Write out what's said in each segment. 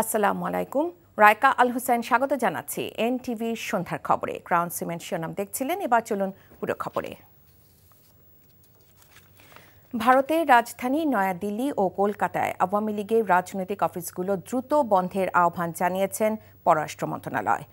আসসালামু আলাইকুম। রায়কা আল হোসেন স্বাগত জানাচ্ছি এনটিভি সন্ধ্যার খবরে। ক্রাউন সিমেন্ট শিরোনাম দেখছিলেন, এবার চলুন পুরো খবরে। ভারতের রাজধানী নয়াদিল্লি ও কলকাতায় আওয়ামী লীগের রাজনৈতিক অফিসগুলো দ্রুত বন্ধের আহ্বান জানিয়েছেন পররাষ্ট্র মন্ত্রণালয়।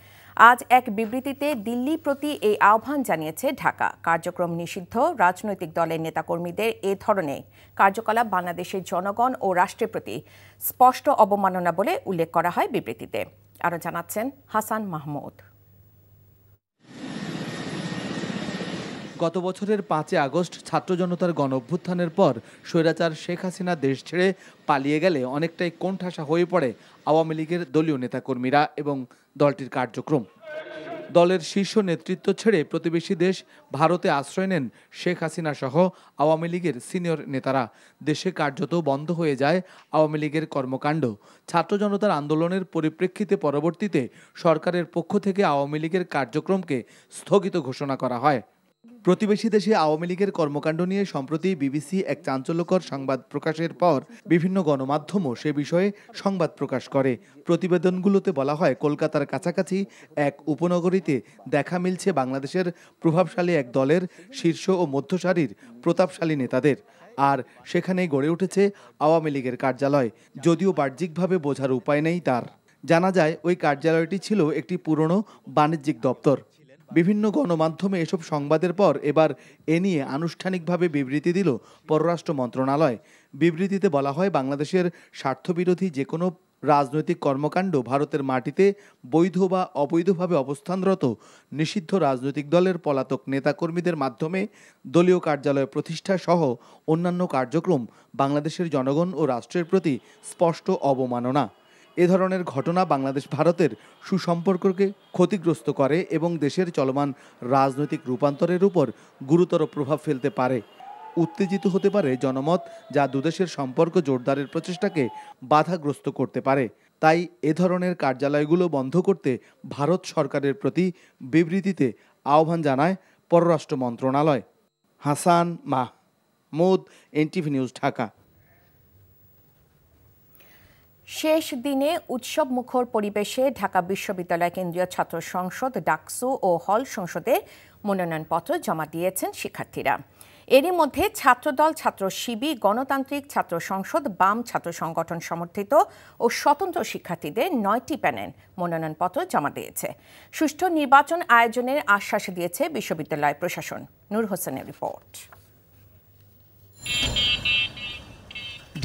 আজ এক বিবৃতিতে দিল্লি প্রতি এই আহ্বান জানিয়েছে ঢাকা। কার্যক্রম নিষিদ্ধ রাজনৈতিক দলের নেতাকর্মীদের এ ধরনের কার্যকলাপ বাংলাদেশের জনগণ ও রাষ্ট্রের প্রতি স্পষ্ট অবমাননা বলে উল্লেখ করা হয় বিবৃতিতে। আরও জানাচ্ছেন হাসান মাহমুদ। গত বছরের 5 আগস্ট ছাত্র জনতার গণঅভ্যুত্থানের পর স্বৈরাচার শেখ হাসিনা দেশ ছেড়ে পালিয়ে গেলে অনেকটাই কোণঠাসা হয়ে পড়ে আওয়ামী লীগের দলীয় নেতাকর্মীরা এবং দলটির কার্যক্রম। দলের শীর্ষ নেতৃত্ব ছেড়ে প্রতিবেশী দেশ ভারতে আশ্রয় নেন শেখ হাসিনা সহ আওয়ামী লীগের সিনিয়র নেতারা। দেশে কার্যত বন্ধ হয়ে যায় আওয়ামী লীগের কর্মকাণ্ড। ছাত্র জনতার আন্দোলনের পরিপ্রেক্ষিতে পরবর্তীতে সরকারের পক্ষ থেকে আওয়ামী লীগের কার্যক্রমকে স্থগিত ঘোষণা করা হয়। প্রতিবেশী দেশে আওয়ামী লীগের কর্মকাণ্ড নিয়ে সম্প্রতি বিবিসি এক চাঞ্চল্যকর সংবাদ প্রকাশের পর বিভিন্ন গণমাধ্যমও সে বিষয়ে সংবাদ প্রকাশ করে। প্রতিবেদনগুলোতে বলা হয়, কলকাতার কাছাকাছি এক উপনগরীতে দেখা মিলছে বাংলাদেশের প্রভাবশালী এক দলের শীর্ষ ও মধ্যসারির প্রতাপশালী নেতাদের, আর সেখানেই গড়ে উঠেছে আওয়ামী লীগের কার্যালয়। যদিও বাহ্যিকভাবে বোঝার উপায় নেই তার। জানা যায় ওই কার্যালয়টি ছিল একটি পুরনো বাণিজ্যিক দপ্তর। বিভিন্ন গণমাধ্যমে এসব সংবাদের পর এবার এ নিয়ে আনুষ্ঠানিকভাবে বিবৃতি দিল পররাষ্ট্র মন্ত্রণালয়। বিবৃতিতে বলা হয়, বাংলাদেশের স্বার্থবিরোধী যে কোনো রাজনৈতিক কর্মকাণ্ড ভারতের মাটিতে বৈধ বা অবৈধভাবে অবস্থানরত নিষিদ্ধ রাজনৈতিক দলের পলাতক নেতাকর্মীদের মাধ্যমে দলীয় কার্যালয় প্রতিষ্ঠা সহ অন্যান্য কার্যক্রম বাংলাদেশের জনগণ ও রাষ্ট্রের প্রতি স্পষ্ট অবমাননা। এ ধরনের ঘটনা বাংলাদেশ ভারতের সুসম্পর্ককে ক্ষতিগ্রস্ত করে এবং দেশের চলমান রাজনৈতিক রূপান্তরের উপর গুরুতর প্রভাব ফেলতে পারে। উত্তেজিত হতে পারে জনমত, যা দুদেশের সম্পর্ক জোরদারের প্রচেষ্টাকে বাধাগ্রস্ত করতে পারে। তাই এ ধরনের কার্যালয়গুলো বন্ধ করতে ভারত সরকারের প্রতি বিবৃতিতে আহ্বান জানায় পররাষ্ট্র মন্ত্রণালয়। Hasan Mahmud, NTV news, Dhaka. শেষ দিনে উৎসব মুখর পরিবেশে ঢাকা বিশ্ববিদ্যালয় কেন্দ্রীয় ছাত্র সংসদ ডাকসু ও হল সংসদে মনোনয়নপত্র জমা দিয়েছেন শিক্ষার্থীরা। এরই মধ্যে ছাত্রদল, ছাত্র শিবির, গণতান্ত্রিক ছাত্র সংসদ, বাম ছাত্র সংগঠন সমর্থিত ও স্বতন্ত্র শিক্ষার্থীদের 9টি প্যানেল মনোনয়নপত্র জমা দিয়েছে। সুষ্ঠু নির্বাচন আয়োজনের আশ্বাস দিয়েছে বিশ্ববিদ্যালয় প্রশাসন। নূর হোসেনের রিপোর্ট।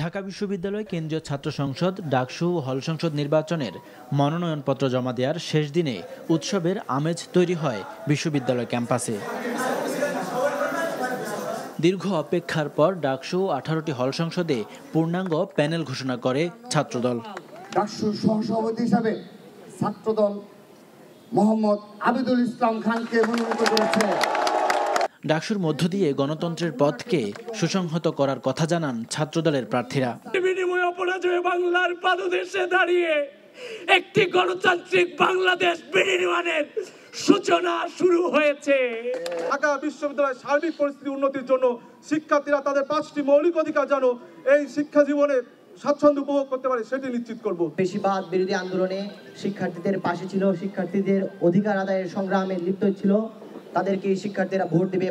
ঢাকা বিশ্ববিদ্যালয় কেন্দ্রীয় ছাত্র সংসদ ডাকসু ও হল সংসদ নির্বাচনের মনোনয়নপত্র জমা দেওয়ার শেষ দিনে উৎসবের আমেজ তৈরি হয় বিশ্ববিদ্যালয় ক্যাম্পাসে। দীর্ঘ অপেক্ষার পর ডাকসু 18টি হল সংসদে পূর্ণাঙ্গ প্যানেল ঘোষণা করে ছাত্রদল। ডাকসু সহসভাপতি হিসাবে ছাত্রদল মোহাম্মদ আবিদুল ইসলাম খানকে মনোনীত করেছে। ডাকসুর মধ্য দিয়ে গণতন্ত্রের পথকে সুসংহত করার কথা জানান ছাত্রদলের প্রার্থীরা। বিনিময় অপরাজয় বাংলার পাদদেশে দাঁড়িয়ে একটি গণতান্ত্রিক বাংলাদেশ বিনির্মাণের সূচনা শুরু হয়েছে। ঢাকা বিশ্ববিদ্যালয়ের সার্বিক পরিস্থিতি উন্নতির জন্য শিক্ষার্থীরা তাদের 5টি মৌলিক অধিকার যেন এই শিক্ষা জীবনে স্বাচ্ছন্দ্য উপভোগ করতে পারে, সেটি নিশ্চিত করব। বেশিরভাগ বিরোধী আন্দোলনে শিক্ষার্থীদের পাশে ছিল, শিক্ষার্থীদের অধিকার আদায়ের সংগ্রামে লিপ্ত ছিল, তাদেরকে শিক্ষার্থীরা ভোট দেবে।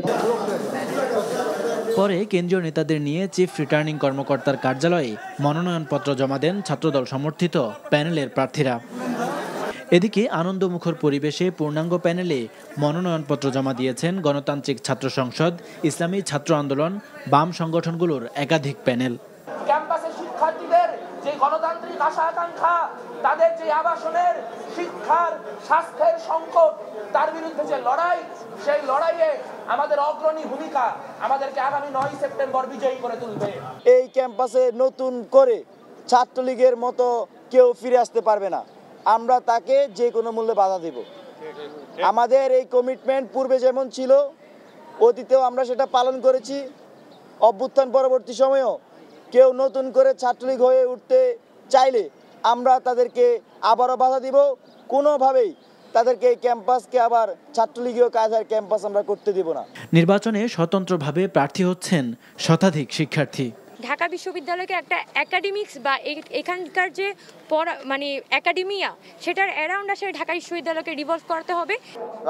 পরে কেন্দ্রীয় নেতাদের নিয়ে চিফ রিটার্নিং কর্মকর্তার কার্যালয়ে মনোনয়নপত্র জমা দেন ছাত্রদল সমর্থিত প্যানেলের প্রার্থীরা। এদিকে আনন্দমুখর পরিবেশে পূর্ণাঙ্গ প্যানেলে মনোনয়নপত্র জমা দিয়েছেন গণতান্ত্রিক ছাত্র সংসদ, ইসলামী ছাত্র আন্দোলন, বাম সংগঠনগুলোর একাধিক প্যানেল। ক্যাম্পাসের শিক্ষার্থীদের যে গণতান্ত্রিক আশা আকাঙ্ক্ষা, তাদের যে আবাসনের, শিক্ষার, স্বাস্থ্যের সংকট, তার বিরুদ্ধে যে লড়াই, সেই লড়াইয়ে আমাদের অগ্রণী ভূমিকা আমাদেরকে আগামী 9 সেপ্টেম্বর বিজয়ী করে তুলবে। এই ক্যাম্পাসে নতুন করে ছাত্রলীগের মতো কেউ ফিরে আসতে পারবে না। আমরা তাকে যে কোনো মূল্যে বাধা দেব। আমাদের এই কমিটমেন্ট পূর্বে যেমন ছিল, অতীতেও আমরা সেটা পালন করেছি। অভ্যুত্থান পরবর্তী সময়েও কেউ নতুন করে ছাত্রলীগ হয়ে উঠতে চাইলে আমরা তাদেরকে আবারও বাধা দিব। কোনোভাবেই তাদেরকে এই ক্যাম্পাসকে আবার ছাত্রলীগীয় কাজের ক্যাম্পাস আমরা করতে দিব না। নির্বাচনে স্বতন্ত্রভাবে প্রার্থী হচ্ছেন শতাধিক শিক্ষার্থী। ঢাকা বিশ্ববিদ্যালয়কে একটা একাডেমিক্স বা এখানকার যে মানে একাডেমিয়া সেটার অ্যারাউন্ড আসলে ঢাকা বিশ্ববিদ্যালয়কে রিভলভ করতে হবে।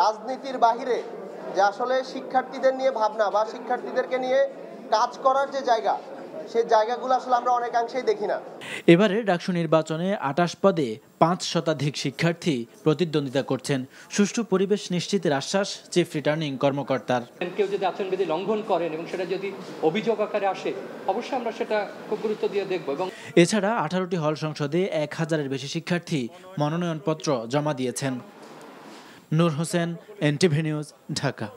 রাজনীতির বাহিরে যে আসলে শিক্ষার্থীদের নিয়ে ভাবনা বা শিক্ষার্থীদেরকে নিয়ে কাজ করার যে জায়গা, সেই জায়গাগুলো আসলে আমরা অনেকাংশেই দেখি না। এবারে ডাকসু নির্বাচনে ২৮ পদে ৫ শতাধিক শিক্ষার্থী প্রতিদ্বন্দ্বিতা করছেন। সুষ্ঠু পরিবেশ নিশ্চিতের আশ্বাস চিফ রিটার্নিং কর্মকর্তার। কেউ যদি আচরণবিধি লঙ্ঘন করেন এবং সেটা যদি অভিযোগ আকারে আসে, অবশ্যই আমরা সেটা খুব গুরুত্ব দিয়ে দেখব। এবং এছাড়া ১৮টি হল সংসদে ১,০০০-এর বেশি শিক্ষার্থী মনোনয়নপত্র জমা দিয়েছেন। Noor Hossain, NTV news, Dhaka.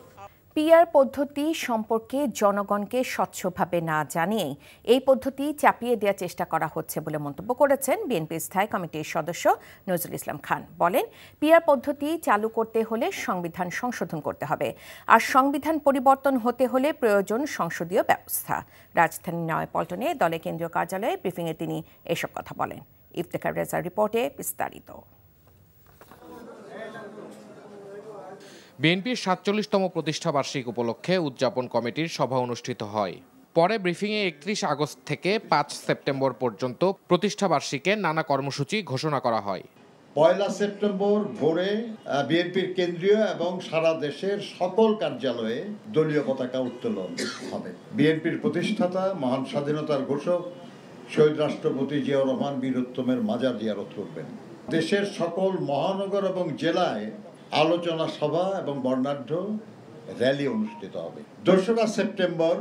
PR পদ্ধতি সম্পর্কে জনগণকে স্বচ্ছভাবে না জানিয়েই এই পদ্ধতি চাপিয়ে দেওয়ার চেষ্টা করা হচ্ছে বলে মন্তব্য করেছেন বিএনপি স্থায়ী কমিটির সদস্য নজরুল ইসলাম খান। বলেন, পিআর পদ্ধতি চালু করতে হলে সংবিধান সংশোধন করতে হবে, আর সংবিধান পরিবর্তন হতে হলে প্রয়োজন সংসদীয় ব্যবস্থা। রাজধানীর নয়াপল্টনে দলের কেন্দ্রীয় কার্যালয়ে ব্রিফিংয়ে তিনি এসব কথা বলেন। ইফতেখার রেজার রিপোর্টে বিস্তারিত। বিএনপির ৪৭তম প্রতিষ্ঠাবার্ষিকী উপলক্ষে উদযাপন কমিটির সভা অনুষ্ঠিত হয়। পরে ব্রিফিংয়ে ৩১ আগস্ট থেকে ৫ সেপ্টেম্বর পর্যন্ত প্রতিষ্ঠাবার্ষিকীর নানা কর্মসূচি ঘোষণা করা হয়। ১ সেপ্টেম্বর ভোরে বিএনপির কেন্দ্রীয় এবং সারা দেশের সকল কার্যালয়ে দলীয় পতাকা উত্তোলন হবে। বিএনপির প্রতিষ্ঠাতা মহান স্বাধীনতার ঘোষক শহীদ রাষ্ট্রপতি জিয়াউর রহমান বীরোত্তমের মাজার জিয়ারত করবেন। দেশের সকল মহানগর এবং জেলায় আলোচনা সভা এবং বর্ণাঢ্য র্যালি অনুষ্ঠিত হবে। ২রা সেপ্টেম্বর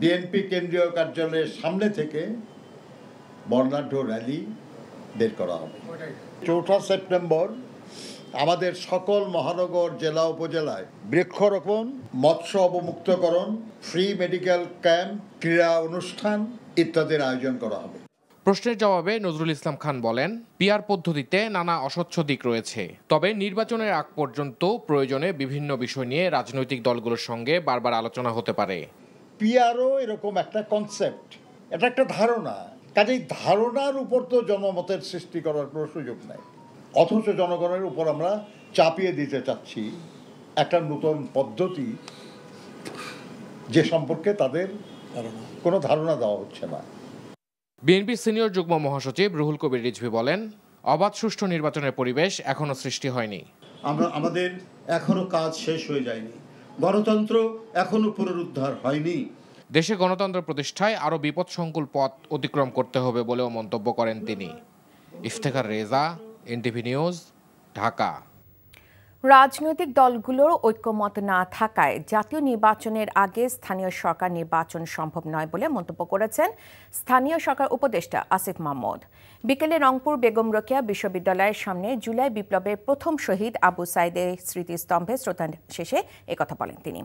বিএনপি কেন্দ্রীয় কার্যালয়ের সামনে থেকে বর্ণাঢ্য র্যালি বের করা হবে। ৪ঠা সেপ্টেম্বর আমাদের সকল মহানগর, জেলা, উপজেলায় বৃক্ষরোপণ, মৎস্য অবমুক্তকরণ, ফ্রি মেডিকেল ক্যাম্প, ক্রীড়া অনুষ্ঠান ইত্যাদির আয়োজন করা হবে। প্রশ্নের জবাবে নজরুল ইসলাম খান বলেন, পিআর পদ্ধতিতে নানা অস্বচ্ছ দিক রয়েছে, তবে নির্বাচনের আগ পর্যন্ত প্রয়োজনে বিভিন্ন বিষয় নিয়ে রাজনৈতিক দলগুলোর সঙ্গে বারবার আলোচনা হতে পারে। পিআরও এরকম একটা কনসেপ্ট, এটা একটা ধারণা, কাজেই ধারণার উপর তো জনমতের সৃষ্টি করার কোনো সুযোগ নাই। অথচ জনগণের উপর আমরা চাপিয়ে দিতে চাচ্ছি একটা নতুন পদ্ধতি যে সম্পর্কে তাদের কোনো ধারণা দেওয়া হচ্ছে না। বিএনপির সিনিয়র যুগ্ম মহাসচিব রুহুল কবির রিজভী বলেন, অবাধ সুষ্ঠু নির্বাচনের পরিবেশ এখনো সৃষ্টি হয়নি। আমাদের এখনো কাজ শেষ হয়ে যায়নি, গণতন্ত্র এখনো পুনরুদ্ধার হয়নি। দেশে গণতন্ত্র প্রতিষ্ঠায় আরও বিপদসংকুল পথ অতিক্রম করতে হবে বলেও মন্তব্য করেন তিনি। Iftekhar Reza, NTV news, Dhaka. রাজনৈতিক দলগুলোর ঐক্যমত না থাকায় জাতীয় নির্বাচনের আগে স্থানীয় সরকার নির্বাচন সম্ভব নয় বলে মন্তব্য করেছেন স্থানীয় সরকার উপদেষ্টা আসিফ মাহমুদ। বিকেলে রংপুর বেগম রোকেয়া বিশ্ববিদ্যালয়ের সামনে জুলাই বিপ্লবের প্রথম শহীদ আবু সাইদের স্মৃতিস্তম্ভে শ্রদ্ধা শেষে একথা বলেন তিনি।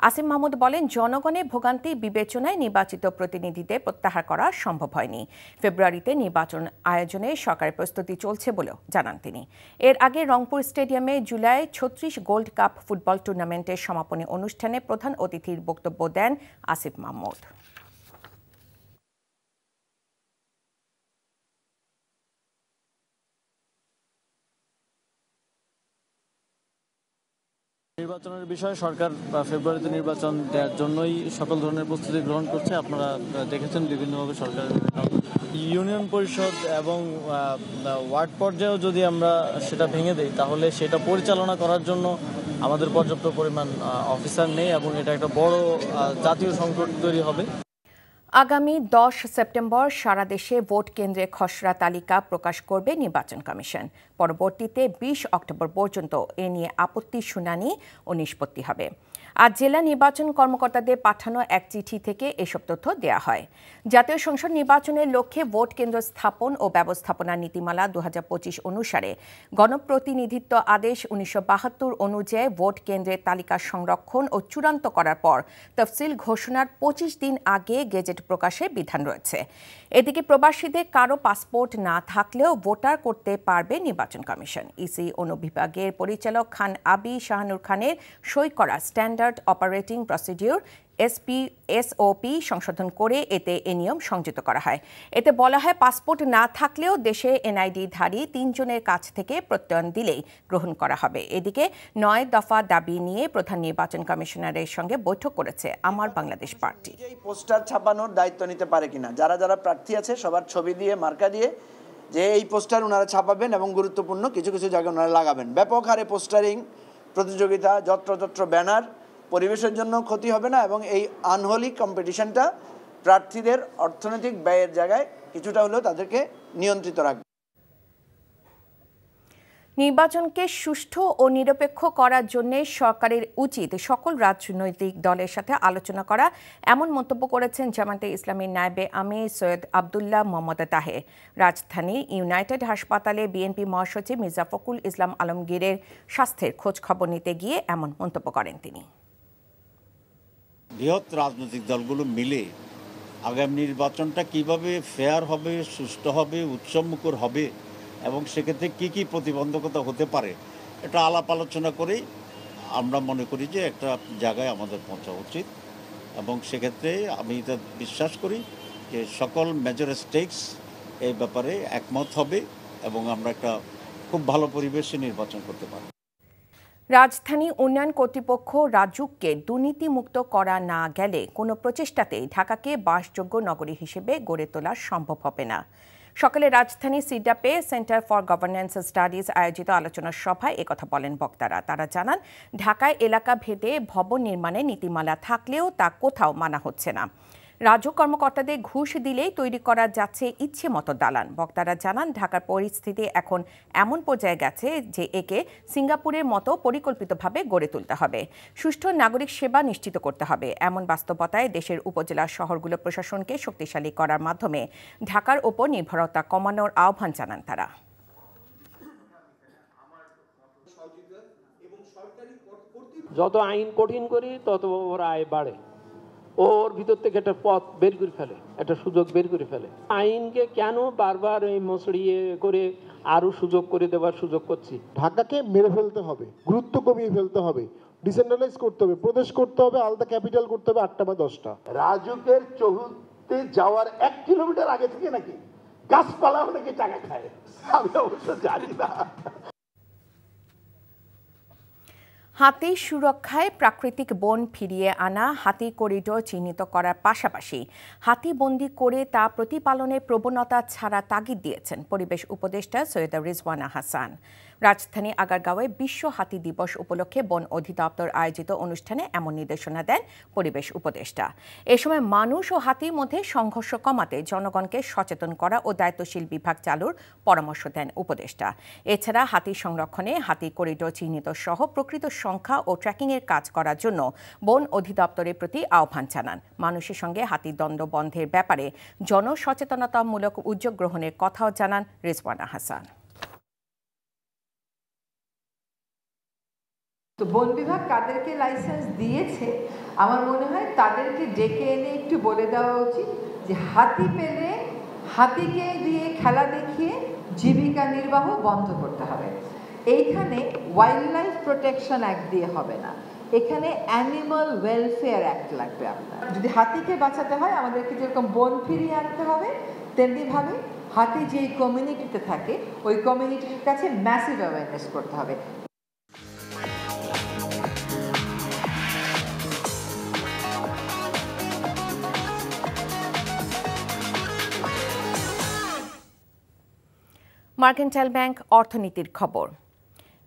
আসিফ মাহমুদ বলেন, জনগণের ভোগান্তি বিবেচনায় নির্বাচিত প্রতিনিধিদের প্রত্যাহার করা সম্ভব হয়নি। ফেব্রুয়ারিতে নির্বাচন আয়োজনে সরকারের প্রস্তুতি চলছে বলেও জানান তিনি। এর আগে রংপুর স্টেডিয়ামে জুলাই ৩৬ গোল্ড কাপ ফুটবল টুর্নামেন্টের সমাপনী অনুষ্ঠানে প্রধান অতিথির বক্তব্য দেন আসিফ মাহমুদ। নির্বাচনের বিষয়ে সরকার ফেব্রুয়ারিতে নির্বাচন দেওয়ার জন্যই সকল ধরনের প্রস্তুতি গ্রহণ করছে। আপনারা দেখেছেন বিভিন্নভাবে সরকার ইউনিয়ন পরিষদ এবং ওয়ার্ড পর্যায়েও যদি আমরা সেটা ভেঙে দেই তাহলে সেটা পরিচালনা করার জন্য আমাদের পর্যাপ্ত পরিমাণ অফিসার নেই এবং এটা একটা বড় জাতীয় সংকট তৈরি হবে। আগামী ১০ সেপ্টেম্বর সারা দেশে ভোট কেন্দ্রের খসড়া তালিকা প্রকাশ করবে নির্বাচন কমিশন। পরবর্তীতে ২০ অক্টোবর পর্যন্ত এ নিয়ে আপত্তি শুনানি ও নিষ্পত্তি হবে। আজ জেলা নির্বাচন কর্মকর্তাদের পাঠানো এক চিঠি থেকে এসব তথ্য দেওয়া হয়। জাতীয় সংসদ নির্বাচনের লক্ষ্যে ভোট কেন্দ্র স্থাপন ও ব্যবস্থাপনা নীতিমালা ২০২৫ অনুসারে গণপ্রতিনিধিত্ব আদেশ ১৯৭২ অনুযায়ী ভোট কেন্দ্রের তালিকা সংরক্ষণ ও চূড়ান্ত করার পর তফসিল ঘোষণার ২৫ দিন আগে গেজেট প্রকাশের বিধান রয়েছে। এদিকে প্রবাসীদের কারো পাসপোর্ট না থাকলেও ভোটার করতে পারবে নির্বাচন কমিশন। ইসি অনুবিভাগের পরিচালক খান আবি শাহানুর খানের সই করা standard standard operating procedure SOP সংশোধন করে এতে এ নিয়ম সংযুক্ত করা হয়। এতে বলা হয়, পাসপোর্ট না থাকলেও দেশে NID-ধারী 3 জনের কাছ থেকে প্রত্যয়ন দিলেই গ্রহণ করা হবে। এদিকে 9 দফা দাবি নিয়ে প্রধান নির্বাচন কমিশনারের সঙ্গে বৈঠক করেছে আমার বাংলাদেশ পার্টি। এই পোস্টার ছাপানোর দায়িত্ব নিতে পারে কিনা, যারা যারা প্রার্থী আছে সবার ছবি দিয়ে মার্কা দিয়ে যে এই পোস্টার ওনারা ছাপাবেন এবং গুরুত্বপূর্ণ কিছু কিছু জায়গায় ওনারা লাগাবেন। ব্যাপক হারে পোস্টারিং প্রতিযোগিতা, যত্র ব্যানার পরিবেশের জন্য ক্ষতি হবে না এবং এই আনহোলি কম্পিটিশনটা প্রার্থীদের অর্থনৈতিক ব্যয়ের জায়গায় কিছুটা হলেও তাদেরকে নিয়ন্ত্রিত রাখবে। নির্বাচনকে সুষ্ঠু ও নিরপেক্ষ করার জন্য সরকারের উচিত সকল রাজনৈতিক দলের সাথে আলোচনা করা, এমন মন্তব্য করেছেন জামায়াতে ইসলামীর নায়েবে আমির সৈয়দ আবদুল্লাহ মোহাম্মদ তাহের। রাজধানীর ইউনাইটেড হাসপাতালে বিএনপি মহাসচিব মির্জা ফখরুল ইসলাম আলমগীরের স্বাস্থ্যের খোঁজ খবর নিতে গিয়ে এমন মন্তব্য করেন তিনি। বৃহৎ রাজনৈতিক দলগুলো মিলে আগামী নির্বাচনটা কিভাবে ফেয়ার হবে, সুষ্ঠু হবে, উৎসবমুখর হবে এবং সেক্ষেত্রে কি কি প্রতিবন্ধকতা হতে পারে এটা আলাপ আলোচনা করেই আমরা মনে করি যে একটা জায়গায় আমাদের পৌঁছা উচিত। এবং সেক্ষেত্রে আমি এটা বিশ্বাস করি যে সকল মেজর স্টেকস এই ব্যাপারে একমত হবে এবং আমরা একটা খুব ভালো পরিবেশে নির্বাচন করতে পারব। রাজধানী উন্নয়ন কর্তৃপক্ষ রাজুককে দুর্নীতিমুক্ত করা না গেলে কোনো প্রচেষ্টাতেই ঢাকাকে বাসযোগ্য নগরী হিসেবে গড়ে তোলা সম্ভব হবে না। সকালে রাজধানী সিডাপে সেন্টার ফর গভর্নেন্স স্টাডিজ আয়োজিত আলোচনা সভায় একথা বলেন বক্তারা। তারা জানান, ঢাকায় এলাকা ভেদে ভবন নির্মাণের নীতিমালা থাকলেও তা কোথাও মানা হচ্ছে না। রাজুক কর্মকর্তাদের ঘুষ দিলেই তৈরি করা যাচ্ছে ইচ্ছে মতো দালান। বক্তারা জানান, ঢাকার পরিস্থিতি এখন এমন পর্যায়ে গেছে যে একে সিঙ্গাপুরের মতো পরিকল্পিতভাবে গড়ে তুলতে হবে। সুষ্ঠু নাগরিক সেবা নিশ্চিত করতে হবে। এমন বাস্তবতায় দেশের উপজেলা শহরগুলো প্রশাসনকে শক্তিশালী করার মাধ্যমে ঢাকার ওপর নির্ভরতা কমানোর আহ্বান জানান তারা। যত আইন কঠিন করি তত ওর আয় বাড়ে, ওর ভিতর থেকে একটা পথ বের করে ফেলে, একটা সুযোগ বের করে ফেলে। আইনকে কেন বারবার এই মসড়িয়ে করে আরো সুযোগ করে দেওয়ার সুযোগ করছি? ঢাকাকে মেরে ফেলতে হবে, গুরুত্ব কমিয়ে ফেলতে হবে, ডিসেন্ট্রালাইজ করতে হবে, প্রদেশ করতে হবে, আলাদা ক্যাপিটাল করতে হবে 8টা বা 10টা। রাজুকের চৌহদ্দিতে যাওয়ার 1 কিলোমিটার আগে থেকে নাকি গাছপালাও নাকি টাকা খায়, আমি অবশ্য জানি না। হাতি সুরক্ষায় প্রাকৃতিক বন ফিরিয়ে আনা, হাতি করিডোর চিহ্নিত করার পাশাপাশি হাতি বন্দী করে তা প্রতিপালনের প্রবণতা ছাড়া তাগিদ দিয়েছেন পরিবেশ উপদেষ্টা সৈয়দা রিজওয়ানা হাসান। রাজধানী আগারগাঁওয়ে বিশ্ব হাতি দিবস উপলক্ষে বন অধিদপ্তর আয়োজিত অনুষ্ঠানে এমন নির্দেশনা দেন পরিবেশ উপদেষ্টা। এ সময় মানুষ ও হাতির মধ্যে সংঘর্ষ কমাতে জনগণকে সচেতন করা ও দায়িত্বশীল বিভাগ চালুর পরামর্শ দেন উপদেষ্টা। এছাড়া হাতি সংরক্ষণে হাতি করিডোর চিহ্নিত সহ প্রকৃত সংখ্যা ও ট্র্যাকিংয়ের কাজ করার জন্য বন অধিদপ্তরের প্রতি আহ্বান জানান। মানুষের সঙ্গে হাতির দ্বন্দ্ব বন্ধের ব্যাপারে জনসচেতনতামূলক উদ্যোগ গ্রহণের কথাও জানান রিজওয়ানা হাসান। তো বন বিভাগ কাদেরকে লাইসেন্স দিয়েছে, আমার মনে হয় তাদেরকে ডেকে এনে একটু বলে দেওয়া উচিত যে হাতি পেলে হাতিকে দিয়ে খেলা দেখিয়ে জীবিকা নির্বাহ বন্ধ করতে হবে। এইখানে ওয়াইল্ড লাইফ প্রোটেকশন অ্যাক্ট দিয়ে হবে না, এখানে অ্যানিমাল ওয়েলফেয়ার অ্যাক্ট লাগবে। আপনার যদি হাতিকে বাঁচাতে হয় আমাদেরকে যেরকম বন ফিরিয়ে আনতে হবে, তেমনিভাবে হাতি যেই কমিউনিটিতে থাকে ওই কমিউনিটির কাছে ম্যাসিভ অ্যাওয়ারনেস করতে হবে। মার্কেন্টাইল ব্যাংক অর্থনীতির খবর।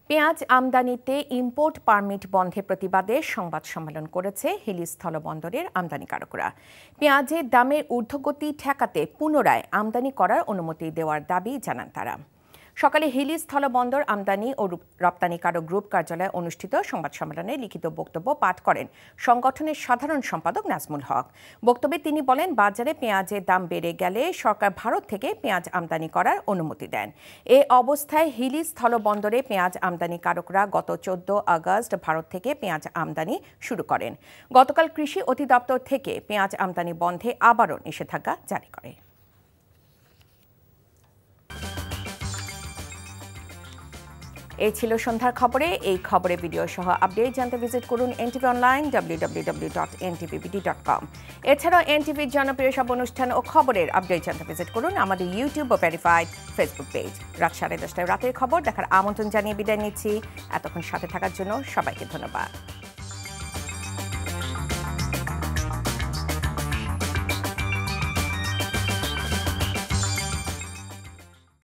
পেঁয়াজ আমদানিতে ইম্পোর্ট পারমিট বন্ধের প্রতিবাদে সংবাদ সম্মেলন করেছে হিলি স্থলবন্দরের আমদানিকারকরা। পেঁয়াজের দামের ঊর্ধ্বগতি ঠেকাতে পুনরায় আমদানি করার অনুমতি দেওয়ার দাবি জানান তারা। সকালে হিলি স্থলবন্দর আমদানি ও রপ্তানিকারক গ্রুপ কার্যালয়ে অনুষ্ঠিত সংবাদ সম্মেলনে লিখিত বক্তব্য পাঠ করেন সংগঠনের সাধারণ সম্পাদক নাজমুল হক। বক্তব্যে তিনি বলেন, বাজারে পেঁয়াজের দাম বেড়ে গেলে সরকার ভারত থেকে পেঁয়াজ আমদানি করার অনুমতি দেন। এ অবস্থায় হিলি স্থলবন্দরে পেঁয়াজ আমদানিকারকরা গত 14 আগস্ট ভারত থেকে পেঁয়াজ আমদানি শুরু করেন। গতকাল কৃষি অধিদপ্তর থেকে পেঁয়াজ আমদানি বন্ধে আবারও নিষেধাজ্ঞা জারি করে। এই ছিল সন্ধ্যার খবরে। এই খবরে ভিডিও সহ আপডেট জানতে ভিজিট করুন NTV অনলাইন www.ntvbd.com। এছাড়াও NTVর জনপ্রিয় সব অনুষ্ঠান ও খবরের আপডেট জানতে ভিজিট করুন আমাদের ইউটিউব ও ভেরিফাইড ফেসবুক পেজ। রাত 10:30 রাতের খবর দেখার আমন্ত্রণ জানিয়ে বিদায় নিচ্ছি। এতক্ষণ সাথে থাকার জন্য সবাইকে ধন্যবাদ।